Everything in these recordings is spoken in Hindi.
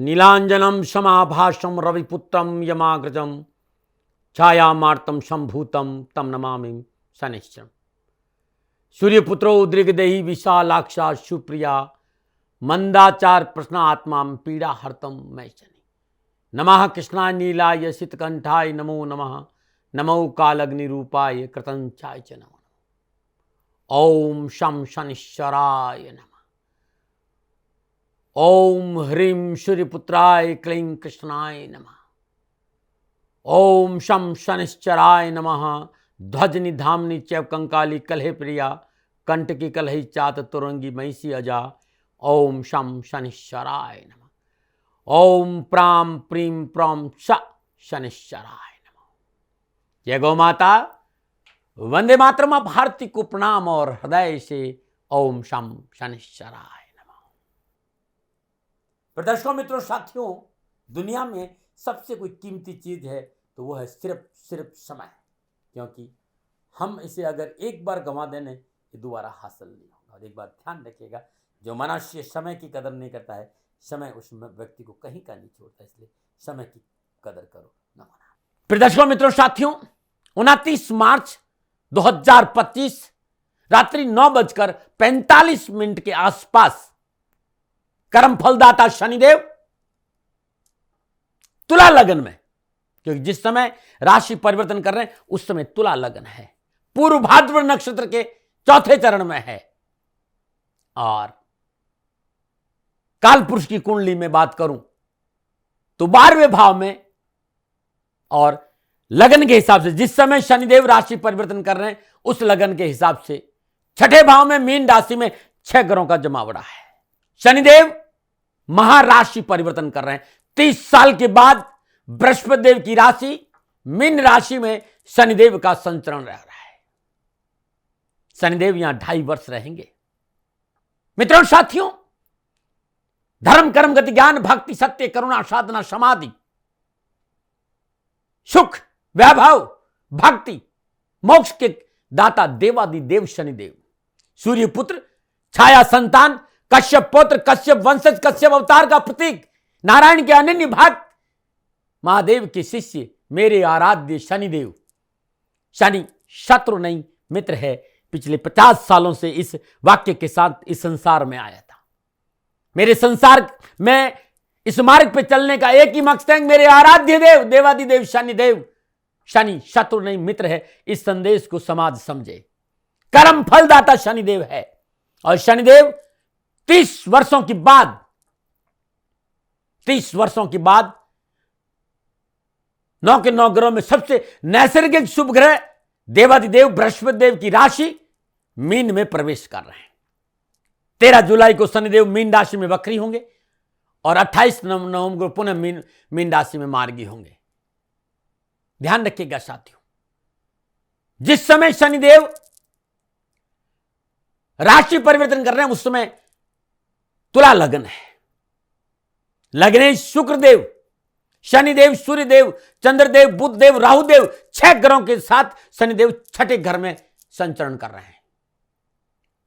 नीलांजनम समाभाषम रविपुत्रम यमाग्रजम छायामार्तम संभूतम तम नमामि शनिश्चरम। सूर्यपुत्रो उद्रिगदेहि विशालाक्षा सुप्रिया मंदाचार प्रश्न आत्मा पीड़ा हरतम मैं शनि। नमः कृष्णाय नीलाय शीतकंठाय नमो नमः। नमो कालग्निरूपाय कृतंचाय च नमो। ओम शम शनिश्चराय नमः। ओम ह्रीं सूर्यपुत्राय क्लीं कृष्णाय नमः। ओम शम शनिश्चराय नमः। ध्वजनि धामनि चैव कंकाली कलहे प्रिया कंटकी कलहि चात तुरंगी महिषी अजा। ओम शम शनिश्चराय नमः। ओम प्राम प्रीम प्रम श शनिश्चराय नमः। जय गौ माता। वंदे मातरम। भारती को प्रणाम और हृदय से ओम शम शनिश्चराय नमः। प्रदर्शकों, मित्रों, साथियों, दुनिया में सबसे कोई कीमती चीज है तो वो है सिर्फ समय। क्योंकि हम इसे अगर एक बार गंवा देने ये दोबारा हासिल नहीं होगा। और एक बार ध्यान रखिएगा, जो मनुष्य समय की कदर नहीं करता है, समय उस व्यक्ति को कहीं का नहीं छोड़ता। इसलिए समय की कदर करो। नमो। प्रदर्शकों, मित्रों, साथियों, 29 मार्च 2025 रात्रि 9:45 के आसपास कर्म फलदाता शनिदेव तुला लगन में, क्योंकि जिस समय राशि परिवर्तन कर रहे हैं उस समय तुला लगन है, पूर्व भाद्रव नक्षत्र के चौथे चरण में है। और काल पुरुष की कुंडली में बात करूं तो 12वें भाव में और लगन के हिसाब से जिस समय शनिदेव राशि परिवर्तन कर रहे हैं उस लगन के हिसाब से छठे भाव में मीन राशि में 6 ग्रहों का जमावड़ा है। शनिदेव महाराशि परिवर्तन कर रहे हैं। 30 साल के बाद बृहस्पति देव की राशि मीन राशि में शनिदेव का संचरण रह रहा है। शनिदेव यहां 2.5 वर्ष रहेंगे। मित्रों, साथियों, धर्म कर्म गति ज्ञान भक्ति सत्य करुणा साधना समाधि सुख वैभव भक्ति मोक्ष के दाता देवादिदेव शनिदेव, सूर्यपुत्र छाया संतान कश्यप पुत्र कश्यप वंशज कश्यप अवतार का प्रतीक नारायण के अनन्य भक्त महादेव के शिष्य मेरे आराध्य शनिदेव। शनि शत्रु नहीं मित्र है। पिछले 50 सालों से इस वाक्य के साथ इस संसार में आया था। मेरे संसार में इस मार्ग पे चलने का एक ही मकसद है, मेरे आराध्य देव देवादिदेव शनिदेव। शनि शत्रु नहीं मित्र है। इस संदेश को समाज समझे। कर्म फलदाता शनिदेव है। और शनिदेव 30 वर्षों के बाद 9 के 9 ग्रहों में सबसे नैसर्गिक शुभ ग्रह देवादिदेव बृहस्पति देव की राशि मीन में प्रवेश कर रहे हैं। 13 जुलाई को शनिदेव मीन राशि में वक्री होंगे और 28 नवंबर को पुनः मीन राशि में मार्गी होंगे। ध्यान रखिएगा साथियों, जिस समय शनिदेव राशि परिवर्तन कर रहे हैं उस समय तुला लगन है। लगने शुक्रदेव शनिदेव सूर्यदेव चंद्रदेव बुधदेव राहुदेव 6 ग्रहों के साथ शनिदेव छठे घर में संचरण कर रहे हैं।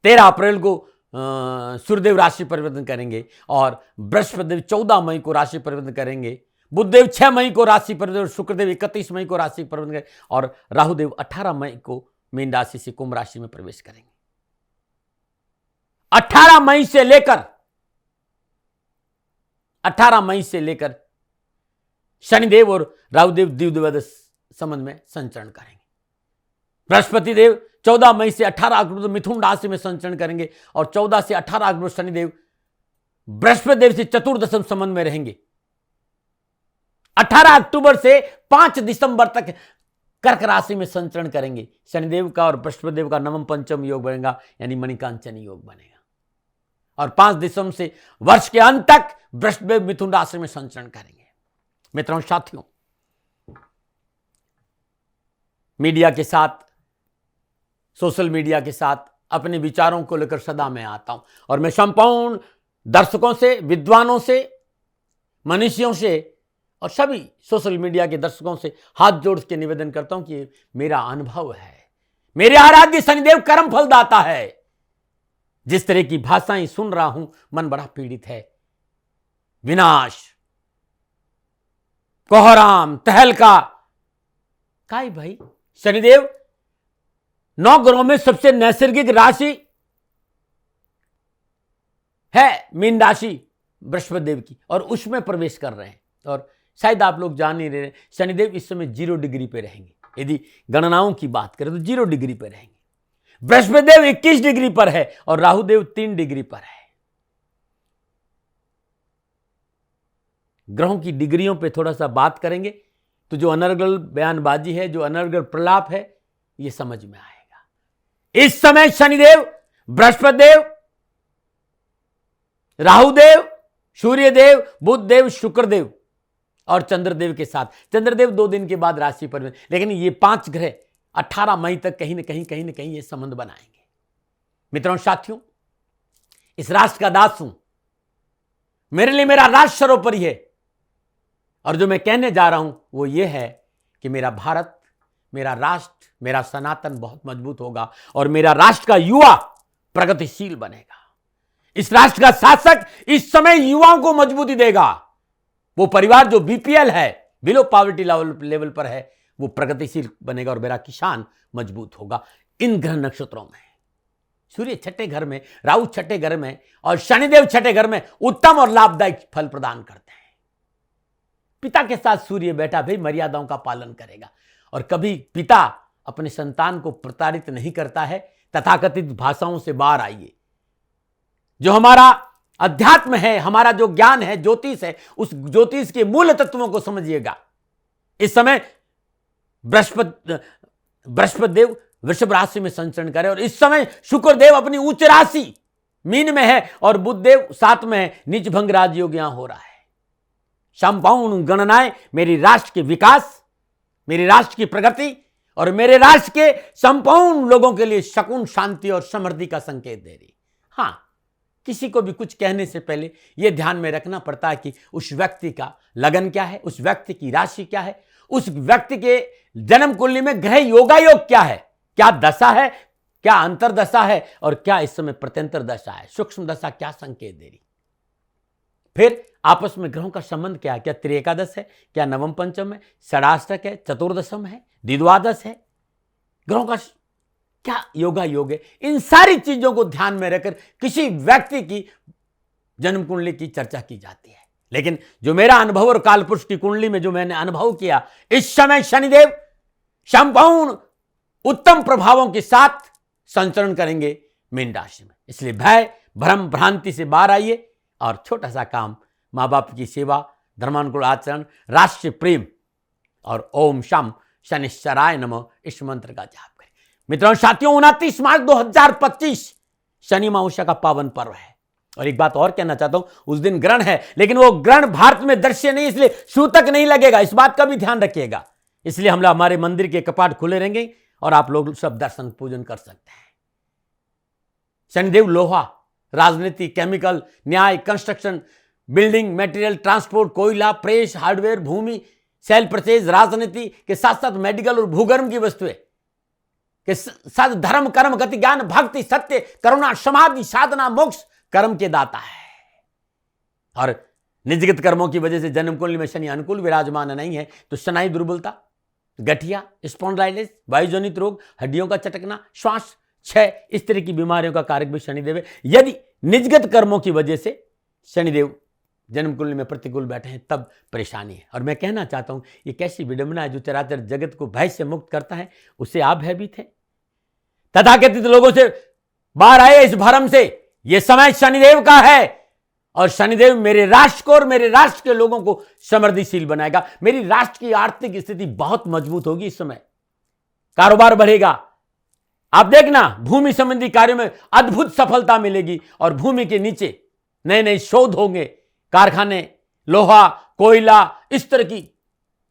13 अप्रैल को सूर्यदेव राशि परिवर्तन करेंगे और बृहस्पति देव 14 मई को राशि परिवर्तन करेंगे। बुधदेव 6 मई को राशि परिवर्तन, शुक्रदेव 31 मई को राशि परिवर्तन करेंगे और राहुदेव 18 मई को मीन राशि से कुंभ राशि में प्रवेश करेंगे। 18 मई से लेकर शनिदेव और राहुदेव द्विवेद संबंध में संचरण करेंगे। बृहस्पति देव 14 मई से 18 अक्टूबर मिथुन राशि में संचरण करेंगे और 14 से 18 अक्टूबर शनिदेव बृहस्पति देव से चतुर्दशम संबंध में रहेंगे। 18 अक्टूबर से 5 दिसंबर तक कर्क राशि में संचरण करेंगे। शनिदेव का और बृहस्पति देव का नवम पंचम योग बनेगा, यानी मणिकांचनी योग बनेगा। और 5 दिसंबर से वर्ष के अंत तक बृहस्पति देव मिथुन राशि में संचरण करेंगे। मित्रों, साथियों, मीडिया के साथ सोशल मीडिया के साथ अपने विचारों को लेकर सदा मैं आता हूं और मैं संपूर्ण दर्शकों से, विद्वानों से, मनुष्यों से और सभी सोशल मीडिया के दर्शकों से हाथ जोड़ के निवेदन करता हूं कि मेरा अनुभव है। मेरे आराध्य शनिदेव कर्म फलदाता है। जिस तरह की भाषाएं सुन रहा हूं मन बड़ा पीड़ित है। विनाश, कोहराम, तहलका, काय भाई शनिदेव 9 ग्रहों में सबसे नैसर्गिक राशि है मीन राशि बृहस्पति देव की, और उसमें प्रवेश कर रहे हैं। और शायद आप लोग जान नहीं रहे, शनिदेव इस समय 0 डिग्री पे रहेंगे। यदि गणनाओं की बात करें तो 0 डिग्री पे रहेंगे। बृहस्पति देव 21 डिग्री पर है और राहु देव 3 डिग्री पर है। ग्रहों की डिग्रियों पे थोड़ा सा बात करेंगे तो जो अनर्गल बयानबाजी है, जो अनर्गल प्रलाप है, यह समझ में आएगा। इस समय शनिदेव, बृहस्पति देव, राहुदेव, सूर्यदेव, बुध देव, शुक्रदेव और चंद्रदेव के साथ, चंद्रदेव 2 दिन के बाद राशि पर, लेकिन ये 5 ग्रह 18 मई तक कहीं ना कहीं ये संबंध बनाएंगे। मित्रों, साथियों, इस राष्ट्र का दास हूं, मेरे लिए मेरा राष्ट्र सर्वोपरि है। और जो मैं कहने जा रहा हूं वो ये है कि मेरा भारत, मेरा राष्ट्र, मेरा सनातन बहुत मजबूत होगा और मेरा राष्ट्र का युवा प्रगतिशील बनेगा। इस राष्ट्र का शासक इस समय युवाओं को मजबूती देगा। वो परिवार जो बीपीएल है, बिलो पॉवर्टी लेवल पर है, वो प्रगतिशील बनेगा और मेरा किसान मजबूत होगा। इन ग्रह नक्षत्रों में सूर्य 6ठे घर में, राहु 6ठे घर में और शनिदेव 6ठे घर में उत्तम और लाभदायक फल प्रदान करते हैं। पिता के साथ सूर्य बैठा भाई मर्यादाओं का पालन करेगा और कभी पिता अपने संतान को प्रताड़ित नहीं करता है। तथाकथित भाषाओं से बाहर आइए। जो हमारा अध्यात्म है, हमारा जो ज्ञान है, ज्योतिष है, उस ज्योतिष के मूल तत्वों को समझिएगा। इस समय बृहस्पति देव वृषभ राशि में संचरण करे और इस समय शुक्र देव अपनी उच्च राशि मीन में है और बुध देव 7 में है। नीच भंग राजयोग यहां हो रहा है। संपूर्ण गणनाएं मेरी राष्ट्र के विकास, मेरे राष्ट्र की प्रगति और मेरे राष्ट्र के संपूर्ण लोगों के लिए शकुन, शांति और समृद्धि का संकेत दे रही। हां, किसी को भी कुछ कहने से पहले यह ध्यान में रखना पड़ता है कि उस व्यक्ति का लगन क्या है, उस व्यक्ति की राशि क्या है, उस व्यक्ति के जन्म कुंडली में ग्रह योगायोग क्या है, क्या दशा है, क्या अंतरदशा है और क्या इस समय प्रत्यंतर दशा है, सूक्ष्म दशा क्या संकेत दे रही। फिर आपस में ग्रहों का संबंध क्या है, क्या त्रिएकादश है, क्या नवम पंचम है, षडाष्टक है, चतुर्दशम है, द्विद्वादश है, ग्रहों का क्या योगा योग है। इन सारी चीजों को ध्यान में रखकर किसी व्यक्ति की जन्म कुंडली की चर्चा की जाती है। लेकिन जो मेरा अनुभव और कालपुरुष की कुंडली में जो मैंने अनुभव किया, इस समय शनिदेव संपूर्ण उत्तम प्रभावों के साथ संचरण करेंगे मीन राशि में। इसलिए भय, भ्रम, भ्रांति से बाहर आइए और छोटा सा काम, मां बाप की सेवा, धर्मानुकूल आचरण, राष्ट्र प्रेम और ओम शम शनिश्चराय नमः इस मंत्र का जाप करें। मित्रों, साथियों, 29 मार्च 2025 शनि अमावस्या का पावन पर्व है। और एक बात और कहना चाहता हूं, उस दिन ग्रहण है, लेकिन वो ग्रहण भारत में दृश्य नहीं, इसलिए सूतक नहीं लगेगा। इस बात का भी ध्यान रखिएगा। इसलिए हम लोग, हमारे मंदिर के कपाट खुले रहेंगे और आप लोग सब दर्शन पूजन कर सकते हैं। शनिदेव लोहा, राजनीति, केमिकल, न्याय, कंस्ट्रक्शन, बिल्डिंग मटेरियल, ट्रांसपोर्ट, कोयला, प्रेस, हार्डवेयर, भूमि, सेल परचेज, राजनीति के साथ साथ मेडिकल और भूगर्भ की वस्तुएं के साथ धर्म, कर्म, गति, ज्ञान, भक्ति, सत्य, करुणा, समाधि, साधना, मोक्ष कर्म के दाता है। और निजगत कर्मों की वजह से जन्म कुंडली में शनि अनुकूल विराजमान नहीं है तो स्नायु दुर्बलता, गठिया, स्पॉन्डिलाइटिस, वायुजनित रोग, हड्डियों का चटकना, श्वास क्षय, इस तरह की बीमारियों का कारक भी शनिदेव है। यदि निजगत कर्मों की वजह से शनिदेव जन्म कुंडली में प्रतिकूल बैठे हैं तब परेशानी है। और मैं कहना चाहता हूं, ये कैसी विडंबना है, जो चराचर जगत को भय से मुक्त करता है उससे आप भयभीत हैं। तथाकथित लोगों से बाहर आए इस भरम से। यह समय शनिदेव का है और शनिदेव मेरे राष्ट्र को और मेरे राष्ट्र के लोगों को समृद्धिशील बनाएगा। मेरी राष्ट्र की आर्थिक स्थिति बहुत मजबूत होगी। इस समय कारोबार बढ़ेगा। आप देखना, भूमि संबंधी कार्यों में अद्भुत सफलता मिलेगी और भूमि के नीचे नए नए शोध होंगे। कारखाने, लोहा, कोयला, इस तरह की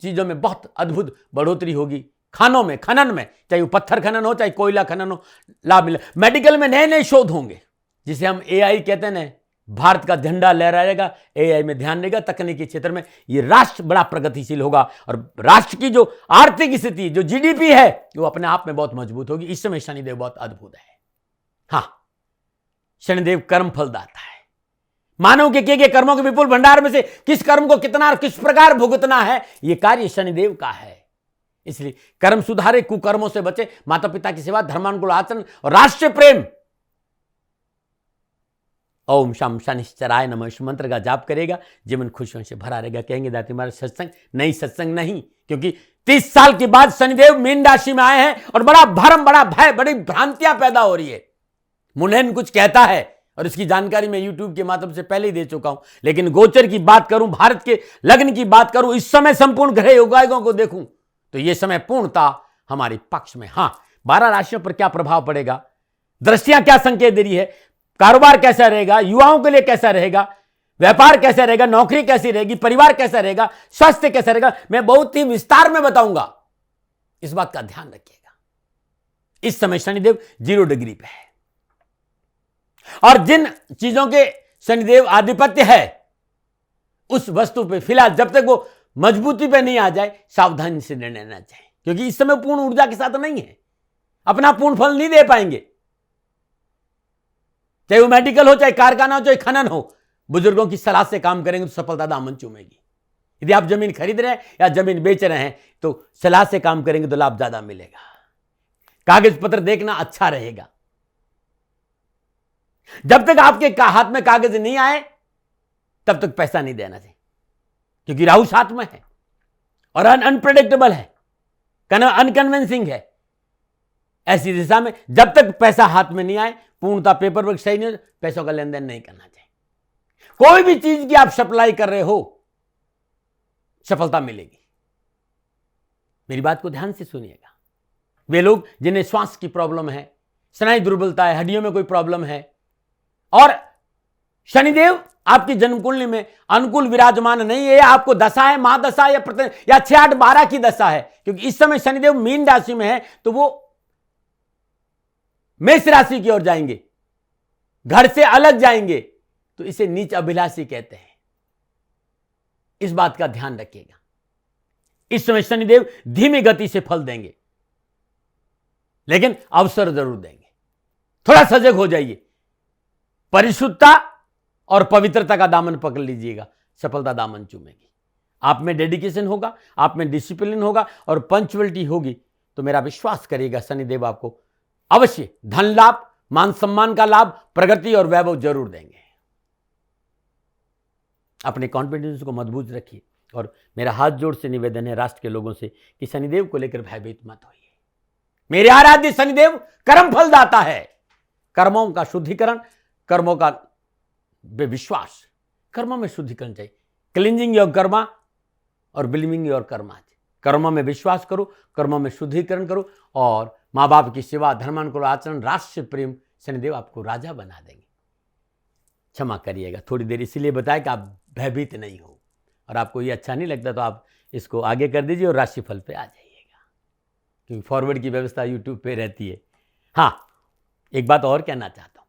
चीजों में बहुत अद्भुत बढ़ोतरी होगी। खानों में, खनन में, चाहे वो पत्थर खनन हो चाहे कोयला खनन हो, लाभ मिले। मेडिकल में नए नए शोध होंगे, जिसे हम एआई कहते हैं ना, भारत का झंडा लहराएगा, एआई में ध्यान देगा। तकनीकी क्षेत्र में ये राष्ट्र बड़ा प्रगतिशील होगा और राष्ट्र की जो आर्थिक स्थिति, जो जीडीपी है, वो अपने आप में बहुत मजबूत होगी। इस समय शनिदेव बहुत अद्भुत है। हाँ, शनिदेव कर्म फलदाता है। मानव के किए गए कर्मों के विपुल भंडार में से किस कर्म को कितना और किस प्रकार भुगतना है, यह कार्य शनिदेव का है। इसलिए कर्म सुधारे, कुकर्मों से बचे, माता पिता की सेवा, धर्मानुकूल आचरण और राष्ट्र प्रेम। ओम शम शनिश्चराय नमः इस मंत्र का जाप करेगा, जीवन खुशियों से भरा रहेगा। कहेंगे दाती महाराज सत्संग नहीं, सत्संग नहीं, क्योंकि 30 साल के बाद शनिदेव मीन राशि में आए हैं और बड़ा भ्रम, बड़ा भय, बड़ी भ्रांतियां पैदा हो रही है। मुंडेन कुछ कहता है और इसकी जानकारी मैं यूट्यूब के माध्यम से पहले ही दे चुका हूं, लेकिन गोचर की बात करूं, भारत के लग्न की बात करूं, इस समय संपूर्ण ग्रह योगायोगों को देखूं तो यह समय पूर्णता हमारे पक्ष में। हां, 12 राशियों पर क्या प्रभाव पड़ेगा, दृष्टियां क्या संकेत दे रही है, कारोबार कैसा रहेगा, युवाओं के लिए कैसा रहेगा, व्यापार कैसा रहेगा, नौकरी कैसी रहेगी, परिवार कैसा रहेगा, स्वास्थ्य कैसा रहेगा, मैं बहुत ही विस्तार में बताऊंगा। इस बात का ध्यान रखिएगा। इस समय शनिदेव 0 डिग्री पे है और जिन चीजों के शनिदेव आधिपत्य है उस वस्तु पे फिलहाल जब तक वो मजबूती पे नहीं आ जाए, सावधानी से निर्णय लेना चाहिए, क्योंकि इस समय पूर्ण ऊर्जा के साथ नहीं है, अपना पूर्ण फल नहीं दे पाएंगे। चाहे वो मेडिकल हो, चाहे कारखाना हो, चाहे खनन हो, बुजुर्गों की सलाह से काम करेंगे तो सफलता दामन चूमेगी। यदि आप जमीन खरीद रहे हैं या जमीन बेच रहे हैं तो सलाह से काम करेंगे तो लाभ ज्यादा मिलेगा। कागज पत्र देखना अच्छा रहेगा। जब तक आपके हाथ में कागज नहीं आए तब तक पैसा नहीं देना चाहिए, क्योंकि राहु साथ में है और अनप्रेडिक्टेबल है, अनकन्विंसिंग है। ऐसी दिशा में जब तक पैसा हाथ में नहीं आए, पूर्णता पेपर वर्क सही नहीं हो, पैसों का लेन देन नहीं करना चाहिए। कोई भी चीज की आप सप्लाई कर रहे हो, सफलता मिलेगी। मेरी बात को ध्यान से सुनिएगा। वे लोग जिन्हें श्वास की प्रॉब्लम है, स्नायु दुर्बलता है, हड्डियों में कोई प्रॉब्लम है और शनिदेव आपकी जन्म कुंडली में अनुकूल विराजमान नहीं है, आपको दशा है, महादशा या 6, 8, 12 की दशा है, क्योंकि इस समय शनिदेव मीन राशि में है तो वो मेष राशि की ओर जाएंगे, घर से अलग जाएंगे, तो इसे नीच अभिलाषी कहते हैं। इस बात का ध्यान रखिएगा। इस समय शनिदेव धीमी गति से फल देंगे, लेकिन अवसर जरूर देंगे। थोड़ा सजग हो जाइए, परिशुद्धता और पवित्रता का दामन पकड़ लीजिएगा, सफलता दामन चूमेगी। आप में डेडिकेशन होगा, आप में डिसिप्लिन होगा और पंक्चुअलिटी होगी, तो मेरा विश्वास करिएगा शनिदेव आपको अवश्य धन लाभ, मान सम्मान का लाभ, प्रगति और वैभव जरूर देंगे। अपने कॉन्फिडेंस को मजबूत रखिए और मेरा हाथ जोड़ से निवेदन है राष्ट्र के लोगों से कि शनिदेव को लेकर भयभीत मत होइए। मेरे आराध्य शनिदेव कर्म फल दाता है। कर्मों का शुद्धिकरण, कर्मों का विश्वास, कर्मों में शुद्धिकरण चाहिए। क्लींजिंग योर कर्मा और बिलीविंग योर कर्मा। कर्मों में विश्वास करो, कर्मों में शुद्धिकरण करो और माँ बाप की सेवा, धर्मानुकूल आचरण, राष्ट्र प्रेम, शनिदेव आपको राजा बना देंगे। क्षमा करिएगा, थोड़ी देर इसीलिए बताया कि आप भयभीत नहीं हो, और आपको ये अच्छा नहीं लगता तो आप इसको आगे कर दीजिए और राशिफल पे आ जाइएगा, क्योंकि फॉरवर्ड की व्यवस्था यूट्यूब पे रहती है। हाँ, एक बात और कहना चाहता हूं,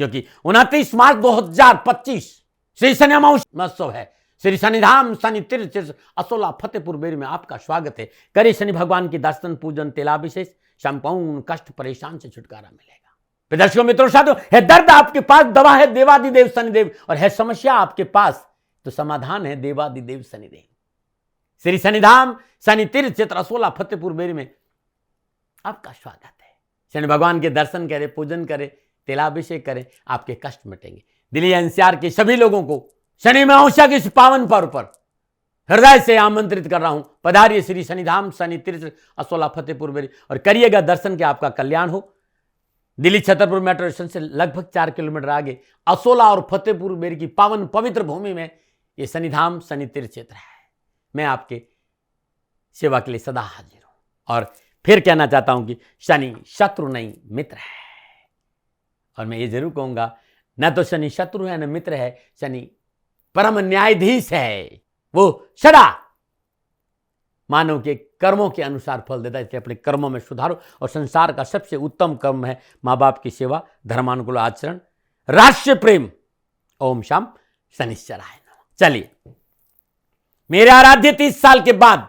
क्योंकि 29 मार्च 2025 श्री शनि महोत्सव है। श्री शनिधाम शनि तीर्थ असोला फतेहपुर बेरी में आपका स्वागत है। करिए शनि भगवान की दर्शन, पूजन, तिलाभिषेक, संपूर्ण कष्ट परेशान से छुटकारा मिलेगा। दर्शकों मित्रों साथियों, है दर्द आपके पास, दवा है देवादिदेव शनिदेव, और है समस्या आपके पास तो समाधान है देवादिदेव शनिदेव। श्री शनिधाम शनि तीर्थ क्षेत्र असोला फतेहपुर बेरी में आपका स्वागत है। शनि भगवान के दर्शन करें, पूजन करें, तिलाभिषेक करें, आपके कष्ट मिटेंगे। दिल्ली एनसीआर के सभी लोगों को शनि अमावस्या के इस पावन पर्व पर हृदय से आमंत्रित कर रहा हूं, पधारिए श्री शनिधाम शनि तीर्थ असोला फतेहपुर बेरी और करिएगा दर्शन के, आपका कल्याण हो। दिल्ली छतरपुर मेट्रो स्टेशन से लगभग 4 किलोमीटर आगे असोला और फतेहपुर बेरी की पावन पवित्र भूमि में ये शनिधाम शनि तीर्थ क्षेत्र है। मैं आपके सेवा के लिए सदा हाजिर हूं और फिर कहना चाहता हूं कि शनि शत्रु नहीं मित्र है। और मैं ये जरूर कहूंगा, न तो शनि शत्रु है न मित्र है, शनि परम न्यायाधीश है। वो सदा मानव के कर्मों के अनुसार फल देता है, इसलिए अपने कर्मों में सुधारो। और संसार का सबसे उत्तम कर्म है माँ बाप की सेवा, धर्मानुकूल आचरण, राष्ट्र प्रेम। ओम शाम शनिश्चराय नमः। चलिए, मेरे आराध्य 30 साल के बाद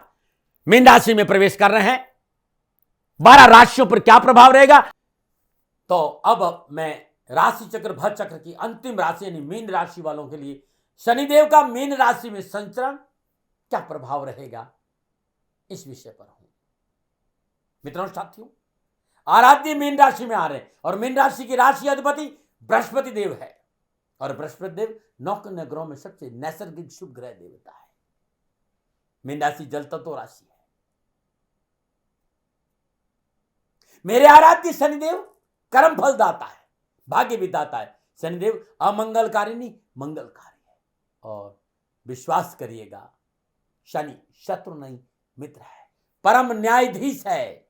मीन राशि में प्रवेश कर रहे हैं। 12 राशियों पर क्या प्रभाव रहेगा, तो अब मैं राशि चक्र भर चक्र की अंतिम राशि यानी मीन राशि वालों के लिए शनिदेव का मीन राशि में संचरण क्या प्रभाव रहेगा, इस विषय पर हूं। मित्रों साथियों, आराध्य मीन राशि में आ रहे हैं और मीन राशि की राशि अधिपति बृहस्पति देव है और बृहस्पति देव 9 ग्रहों में सबसे नैसर्गिक शुभ ग्रह देवता है। मीन राशि जल तत्व राशि है। मेरे आराध्य शनिदेव कर्म फल दाता है, भाग्य विदाता है। शनिदेव अमंगलकारी नहीं मंगलकारी है। और विश्वास करिएगा, शनि शत्रु नहीं मित्र है, परम न्यायाधीश है,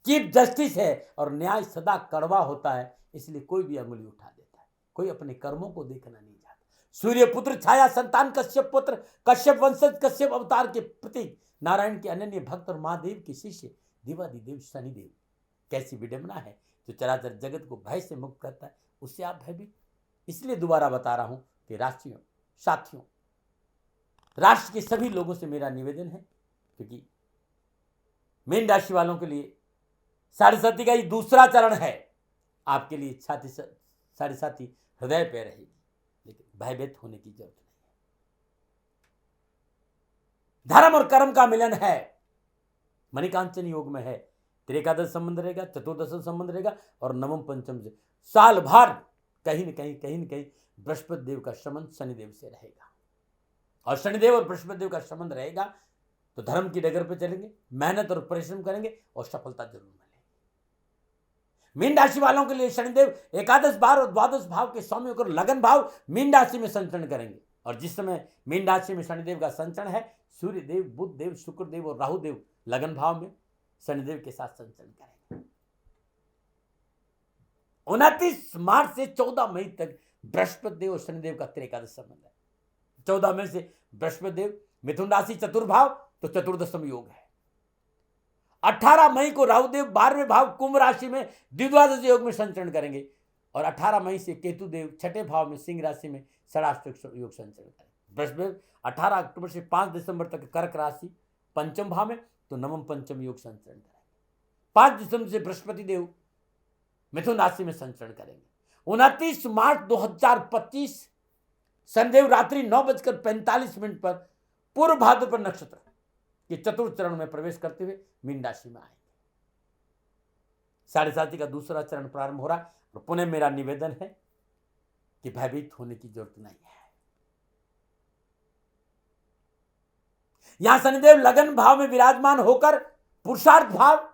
चीफ जस्टिस है और न्याय सदा कड़वा होता है, इसलिए कोई भी अंगुली उठा देता है, कोई अपने कर्मों को देखना नहीं चाहता। सूर्य पुत्र छाया संतान कश्यप पुत्र कश्यप वंशज कश्यप अवतार के प्रतीक नारायण के अनन्य भक्त और महादेव के शिष्य देवादिदेव शनिदेव। कैसी विडंबना है, जो चराचर जगत को भय से मुक्त करता है, उससे आप भयभीत। इसलिए दोबारा बता रहा हूं कि राष्ट्रियों साथियों, राष्ट्र के सभी लोगों से मेरा निवेदन है, क्योंकि मीन राशि वालों के लिए साढ़े साथी का ये दूसरा चरण है। आपके लिए साढ़े साथी हृदय पे रहेगी, लेकिन भयभीत होने की जरूरत नहीं है। धर्म और कर्म का मिलन है, मणिकांचन योग में है। त्रिकादश संबंध रहेगा, चतुर्दश संबंध रहेगा और नवम पंचम से साल भर कहीं न कहीं बृहस्पति देव का संबंध शनिदेव से रहेगा। और शनिदेव और बृहस्पति देव का संबंध रहेगा तो धर्म की डगर पर चलेंगे, मेहनत और परिश्रम करेंगे और सफलता जरूर मिलेगी। मीन राशि वालों के लिए शनिदेव एकादश भाव और द्वादश भाव के स्वामी होकर लगन भाव मीन राशि में संचरण करेंगे। और जिस समय मीन राशि में शनिदेव का संचरण है, सूर्य देव, बुध देव, शुक्र देव और राहु देव लगन भाव में शनिदेव के साथ संचरण करेंगे। 29 मार्च से 14 मई तक बृहस्पति देव और शनिदेव का त्रिकादश संबंध है। 14 मई से बृहस्पति देव मिथुन राशि चतुर्भाव तो चतुर्दशम योग है। 18 मई को राहुदेव 12वें भाव कुंभ राशि में द्विद्वादश योग में संचरण करेंगे और 18 मई से केतु देव 6ठे भाव में सिंह राशि में षडाष्टक योग संचरण करेंगे। बृहस्पति 18 अक्टूबर से 5 दिसंबर तक कर्क राशि पंचम भाव में तो नवम पंचम योग संचरण करेंगे। 5 दिसंबर से बृहस्पति देव मिथुन राशि में संचरण करेंगे। 29 मार्च 2025 शनिदेव रात्रि 9:45 पर पूर्व भाद्रपद नक्षत्र के चतुर्थ चरण में प्रवेश करते हुए मीन राशि में आएंगे। साढ़े साथी का दूसरा चरण प्रारंभ हो रहा है और पुनः मेरा निवेदन है कि भयभीत होने की जरूरत नहीं है। यहां शनिदेव लगन भाव में विराजमान होकर पुरुषार्थ भाव,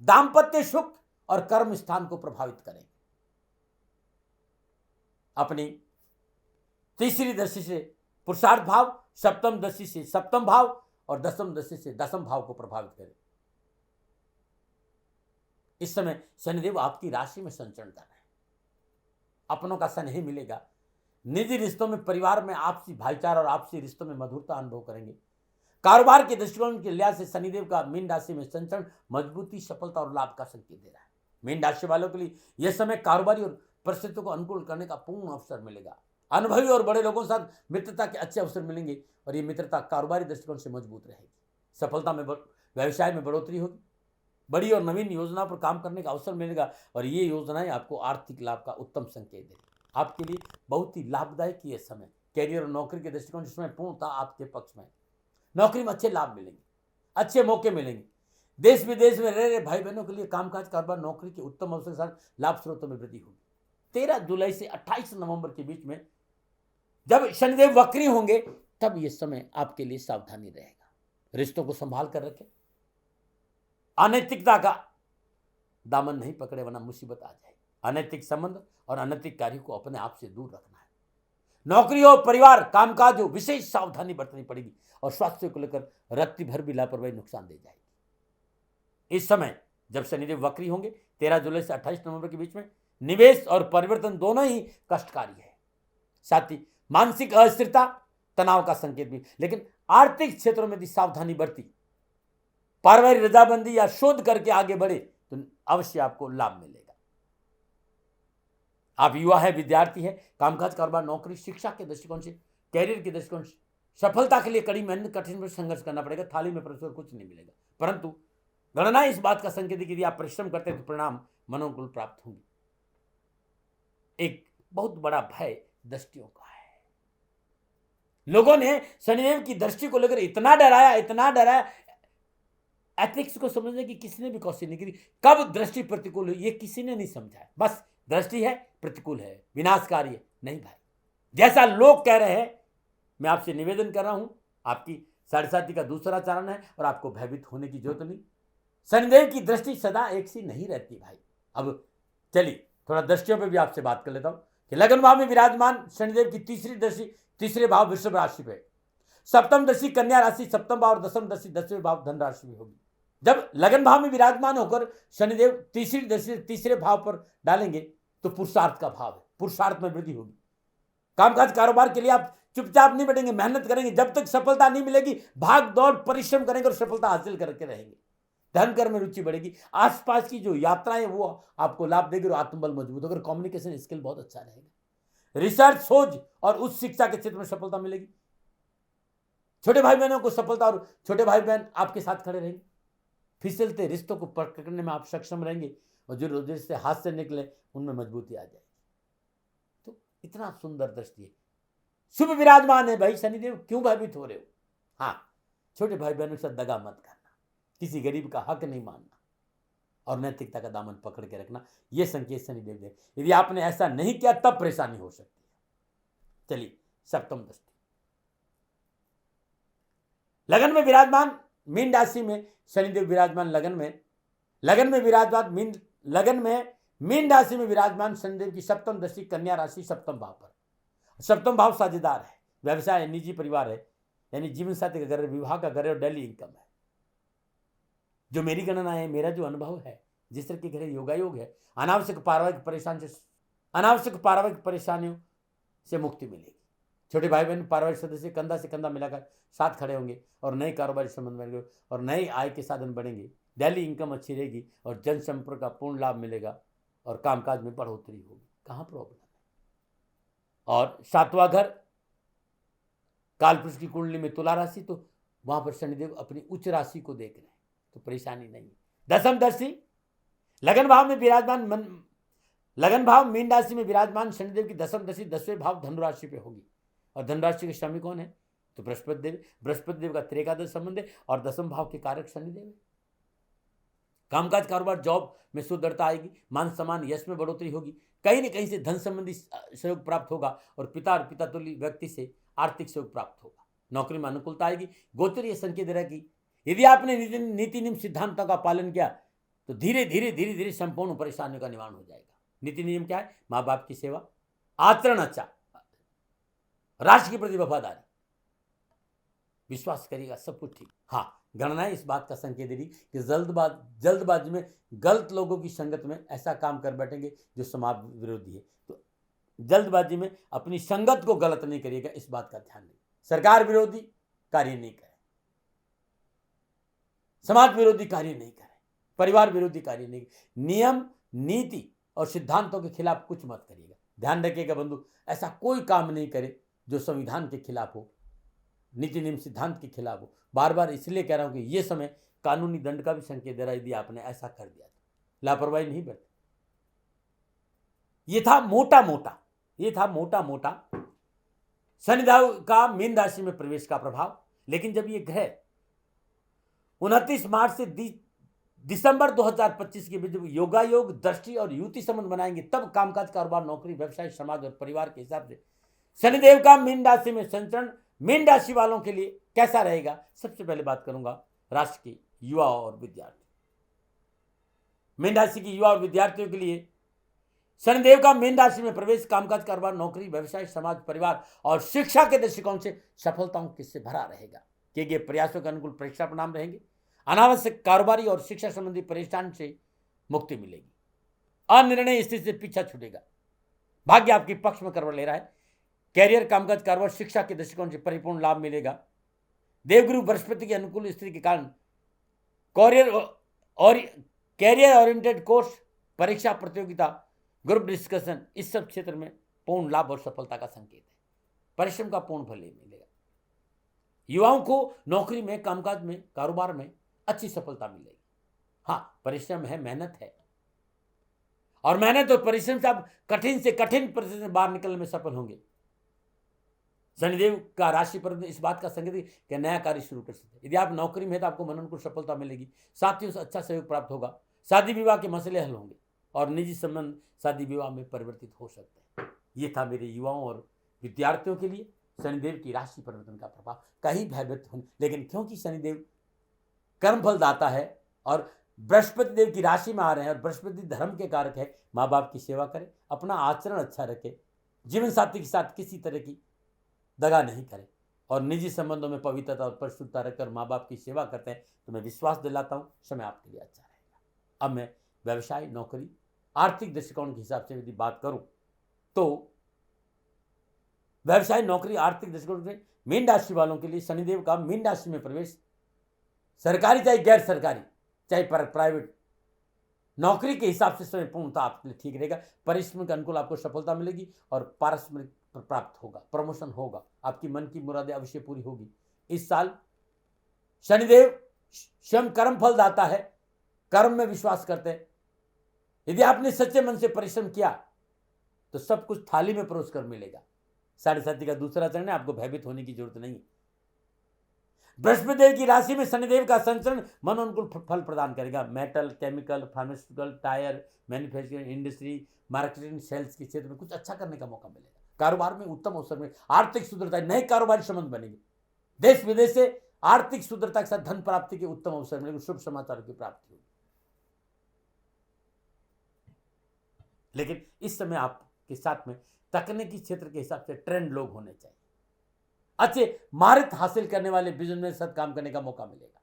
दाम्पत्य सुख और कर्म स्थान को प्रभावित करेंगे। अपनी तीसरी दृष्टि से पुरुषार्थ भाव, सप्तम दृष्टि से सप्तम भाव और दसम दृष्टि से दसम भाव को प्रभावित करें। इस समय शनिदेव आपकी राशि में संचरण कर रहे हैं। अपनों का स्नेह मिलेगा। निजी रिश्तों में, परिवार में आपसी भाईचारा और आपसी रिश्तों में मधुरता अनुभव करेंगे। कारोबार के दृष्टिकोण के लिहाज से शनिदेव का मीन राशि में संचरण मजबूती, सफलता और लाभ का संकेत दे रहा है। मीन राशि वालों के लिए यह समय कारोबारी और परिस्थितियों को अनुकूल करने का पूर्ण अवसर मिलेगा। अनुभवी और बड़े लोगों के साथ मित्रता के अच्छे अवसर मिलेंगे और ये मित्रता कारोबारी दृष्टिकोण से मजबूत रहेगी। सफलता में, व्यवसाय में बढ़ोतरी होगी। बड़ी और नवीन योजना पर काम करने का अवसर मिलेगा और ये योजनाएं आपको आर्थिक लाभ का उत्तम संकेत देंगी। आपके लिए बहुत ही लाभदायक ये समय कैरियर और नौकरी के दृष्टिकोण जिसमें पूर्णतः आपके पक्ष में। नौकरी में अच्छे लाभ मिलेंगे, अच्छे मौके मिलेंगे। देश विदेश में रह रहे भाई बहनों के लिए कामकाज, कारोबार, नौकरी के उत्तम अवसर के साथ लाभ स्रोतों में वृद्धि होगी। 13 जुलाई से 28 नवंबर के बीच में जब शनिदेव वक्री होंगे तब यह समय आपके लिए सावधानी रहेगा। रिश्तों को संभाल कर रखें। अनैतिकता का दामन नहीं पकड़े वरना मुसीबत आ जाएगी। अनैतिक संबंध और अनैतिक कार्य को अपने आप से दूर रखना है। नौकरी हो, परिवार, कामकाज हो, विशेष सावधानी बरतनी पड़ेगी और स्वास्थ्य को लेकर रत्ती भर भी लापरवाही नुकसान दे जाएगी। इस समय जब शनिदेव वक्री होंगे 13 जुलाई से 28 नवंबर के बीच में निवेश और परिवर्तन दोनों ही कष्टकारी है। साथ ही मानसिक अस्थिरता, तनाव का संकेत भी। लेकिन आर्थिक क्षेत्रों में यदि सावधानी बरती, पारिवारिक रजाबंदी या शोध करके आगे बढ़े तो अवश्य आपको लाभ मिलेगा। आप युवा है, विद्यार्थी है, कामकाज, कारोबार, नौकरी, शिक्षा के दृष्टिकोण से, कैरियर के दृष्टिकोण से सफलता के लिए कड़ी मेहनत, कठिन संघर्ष करना पड़ेगा। थाली में परमेश्वर कुछ नहीं मिलेगा, परंतु गणना इस बात का संकेत है कि यदि आप परिश्रम करते हैं तो परिणाम मनोनुकूल प्राप्त होंगे। एक बहुत बड़ा भय दृष्टियों का है। लोगों ने शनिदेव की दृष्टि को लेकर इतना डराया, एथिक्स को समझने की किसी ने भी कोशिश नहीं की। कब दृष्टि प्रतिकूल हुई ये किसी ने नहीं समझा है। बस दृष्टि है, प्रतिकूल है, विनाशकारी है। नहीं भाई, जैसा लोग कह रहे हैं, मैं आपसे निवेदन कर रहा हूं, आपकी साढ़े का दूसरा चरण है और आपको भयभीत होने की जरूरत नहीं। शनिदेव की दृष्टि सदा एक सी नहीं रहती भाई। अब चलिए थोड़ा दृष्टियों पे भी आपसे बात कर लेता हूं कि लगन भाव में विराजमान शनिदेव की तीसरी दृष्टि तीसरे भाव वृषभ राशि पे, सप्तम दृष्टि कन्या राशि, सप्तम भाव और दसम दृष्टि 10वें भाव धन राशि में होगी। जब लगन भाव में विराजमान होकर शनिदेव तीसरी दृष्टि तीसरे भाव पर डालेंगे तो पुरुषार्थ का भाव है, पुरुषार्थ में वृद्धि होगी। कामकाज कारोबार के लिए आप चुपचाप नहीं बैठेंगे, मेहनत करेंगे। जब तक सफलता नहीं मिलेगी भाग दौड़ परिश्रम करेंगे और सफलता हासिल करके रहेंगे। धन कर्म में रुचि बढ़ेगी। आसपास की जो यात्राएं वो आपको लाभ देगी और आत्मबल मजबूत होगा। कम्युनिकेशन स्किल बहुत अच्छा रहेगा। रिसर्च, खोज और उच्च शिक्षा के क्षेत्र में सफलता मिलेगी। छोटे भाई बहनों को सफलता और छोटे भाई बहन आपके साथ खड़े रहेंगे। फिसलते रिश्तों को पकड़ने में आप सक्षम रहेंगे और जो रिश्ते हाथ से निकले उनमें मजबूती आ जाएगी। तो इतना सुंदर दृष्टि है, शुभ विराजमान है भाई शनिदेव। क्यों भयभीत हो रहे हो? हाँ, छोटे भाई बहनों के साथ दगा मत करना, किसी गरीब का हक नहीं मानना और नैतिकता का दामन पकड़ के रखना, यह संकेत शनिदेव दे। यदि आपने ऐसा नहीं किया तब परेशानी हो सकती है। चलिए सप्तम दृष्टि लगन में विराजमान मीन राशि में शनिदेव विराजमान लगन में विराजमान मीन राशि में विराजमान शनिदेव की सप्तम दृष्टि कन्या राशि सप्तम भाव पर। सप्तम भाव साझेदार है, व्यवसाय, निजी परिवार है, यानी जीवन साथी का घर, विवाह का घर और डेली इनकम है। जो मेरी गणना है, मेरा जो अनुभव है, जिस तरह के घर योगायोग है, अनावश्यक पारिवारिक परेशानियों से मुक्ति मिलेगी। छोटे भाई बहन पारिवारिक सदस्य कंधा से कंधा मिलाकर साथ खड़े होंगे और नए कारोबारी संबंध बनेंगे और नए आय के साधन बढ़ेंगे। डेली इनकम अच्छी रहेगी और जनसंपर्क का पूर्ण लाभ मिलेगा और कामकाज में बढ़ोतरी होगी। कहाँ प्रॉब्लम है? और सातवां घर कालपुरुष की कुंडली में तुला राशि, तो वहां पर शनिदेव अपनी उच्च राशि को देख रहे हैं, तो परेशानी नहीं। दसम दृष्टि लगन भाव मीन राशि में विराजमान शनिदेव की दसम दृष्टि 10वें भाव धनु राशि पे होगी। और धनराशि के स्वामी कौन है? तो बृहस्पति देव का त्रेकादश संबंध है और दसम भाव के कारक शनिदेव है। कामकाज कारोबार जॉब में सुदृढ़ता आएगी, मान सम्मान यश में बढ़ोतरी होगी, कहीं न कहीं से धन संबंधी सहयोग प्राप्त होगा और पिता और पिता तुल्य व्यक्ति से आर्थिक सहयोग प्राप्त होगा। नौकरी में अनुकूलता आएगी। गोचर ये संकेत दे रहा है कि यदि आपने नीति नियम सिद्धांतों का पालन किया तो धीरे धीरे संपूर्ण परेशानियों का निवारण हो जाएगा। नीति नियम क्या है? माँ बाप की सेवा, आचरण अच्छा, राष्ट्र के प्रति वफादारी, विश्वास करिएगा सब कुछ ठीक। हाँ, गणना इस बात का संकेत दे रही कि जल्दबाजी में गलत लोगों की संगत में ऐसा काम कर बैठेंगे जो समाज विरोधी है। तो जल्दबाजी में अपनी संगत को गलत नहीं करिएगा, इस बात का ध्यान रखिए। सरकार विरोधी कार्य नहीं करें, समाज विरोधी कार्य नहीं करें, परिवार विरोधी कार्य नहीं करें, नियम नीति और सिद्धांतों के खिलाफ कुछ मत करिएगा। ध्यान रखिएगा बंधु, ऐसा कोई काम नहीं करे जो संविधान के खिलाफ हो, नीति नियम सिद्धांत के खिलाफ हो। बार बार इसलिए कह रहा हूं कि यह समय कानूनी दंड का भी संकेत दे रहा है यदि आपने ऐसा कर दिया तो। लापरवाही नहीं बरते। ये था मोटा मोटा शनिदेव का मीन राशि में प्रवेश का प्रभाव। लेकिन जब ये ग्रह 29 मार्च से दिसंबर 2025 के बीच जब योगायोग, दृष्टि और युति संबंध बनाएंगे, तब कामकाज, कारोबार, नौकरी, व्यवसाय, समाज और परिवार के हिसाब से शनिदेव का मीन राशि में संचरण मीन राशि वालों के लिए कैसा रहेगा। सबसे पहले बात करूंगा राशि के युवा और विद्यार्थी। मीन राशि के युवा और विद्यार्थियों के लिए शनिदेव का मीन राशि में प्रवेश कामकाज, कारोबार, नौकरी, व्यवसाय, समाज, परिवार और शिक्षा के दृष्टिकोण से सफलताओं किससे भरा रहेगा। किए गए प्रयासों के अनुकूल परीक्षा परिणाम रहेंगे। अनावश्यक कारोबारी और शिक्षा संबंधी परेशान से मुक्ति मिलेगी। अनिर्णय स्थिति से पीछा छूटेगा। भाग्य आपके पक्ष में करवट ले रहा है। कैरियर, कामकाज, कारोबार, शिक्षा के दृष्टिकोण से परिपूर्ण लाभ मिलेगा। देवगुरु बृहस्पति की अनुकूल स्थिति के कारण कैरियर ओरिएंटेड कोर्स, परीक्षा प्रतियोगिता, ग्रुप डिस्कशन, इस सब क्षेत्र में पूर्ण लाभ और सफलता का संकेत है। परिश्रम का पूर्ण फल मिलेगा। युवाओं को नौकरी में, कामकाज में, कारोबार में अच्छी सफलता मिलेगी। हाँ, परिश्रम है, मेहनत है और मेहनत और परिश्रम से आप कठिन से कठिन परिस्थिति से बाहर निकलने में सफल होंगे। शनिदेव का राशि पर इस बात का संकेत है कि नया कार्य शुरू कर सकते हैं। यदि आप नौकरी में है तो आपको मनन को सफलता मिलेगी, साथियों से अच्छा सहयोग प्राप्त होगा, शादी विवाह के मसले हल होंगे और निजी संबंध शादी विवाह में परिवर्तित हो सकते हैं। ये था मेरे युवाओं और विद्यार्थियों के लिए शनिदेव की राशि परिवर्तन का प्रभाव। कहीं भयभीत होने, लेकिन क्योंकि शनिदेव कर्मफल दाता है और बृहस्पति देव की राशि में आ रहे हैं और बृहस्पति धर्म के कारक है, माँ बाप की सेवा करें, अपना आचरण अच्छा रखें, जीवन साथी के साथ किसी तरह की दगा नहीं करें और निजी संबंधों में पवित्रता और परिशुद्धता रखकर माँ बाप की सेवा करते हैं तो मैं विश्वास दिलाता हूँ समय आपके लिए अच्छा रहेगा। अब मैं व्यवसाय, नौकरी, आर्थिक दृष्टिकोण के हिसाब से यदि बात करूं तो व्यवसाय, नौकरी, आर्थिक दृष्टिकोण से मीन राशि वालों के लिए शनिदेव का मीन राशि में प्रवेश, सरकारी चाहे गैर सरकारी चाहे प्राइवेट नौकरी के हिसाब से समय पूर्णतः आपके लिए ठीक रहेगा। परिश्रम के अनुकूल आपको सफलता मिलेगी और पारस्परिक प्राप्त होगा, प्रमोशन होगा, आपकी मन की मुरादें अवश्य पूरी होगी। इस साल शनिदेव स्वयं कर्म फल दाता है, कर्म में विश्वास करते हैं। यदि आपने सच्चे मन से परिश्रम किया तो सब कुछ थाली में परोस कर मिलेगा। 7.5 का दूसरा चरण है, आपको भयभीत होने की जरूरत नहीं। बृहस्पति देव की राशि में शनिदेव का संचरण मन अनुकूल फल प्रदान करेगा। Metal, chemical, pharmaceutical, tyre, manufacturing, industry, marketing, sales के क्षेत्र में कुछ अच्छा करने का मौका मिलेगा। कारोबार में उत्तम अवसर में आर्थिक सुदृढ़ता, नए कारोबारी संबंध बनेंगे। देश विदेश से आर्थिक सुदृढ़ता के साथ धन प्राप्ति के उत्तम अवसर मिलेंगे, शुभ समाचार की प्राप्ति होगी। लेकिन इस समय आपके साथ में तकनीकी क्षेत्र के हिसाब से ट्रेंड लोग होने चाहिए, अच्छे महारत हासिल करने वाले बिजनेस में साथ काम करने का मौका मिलेगा।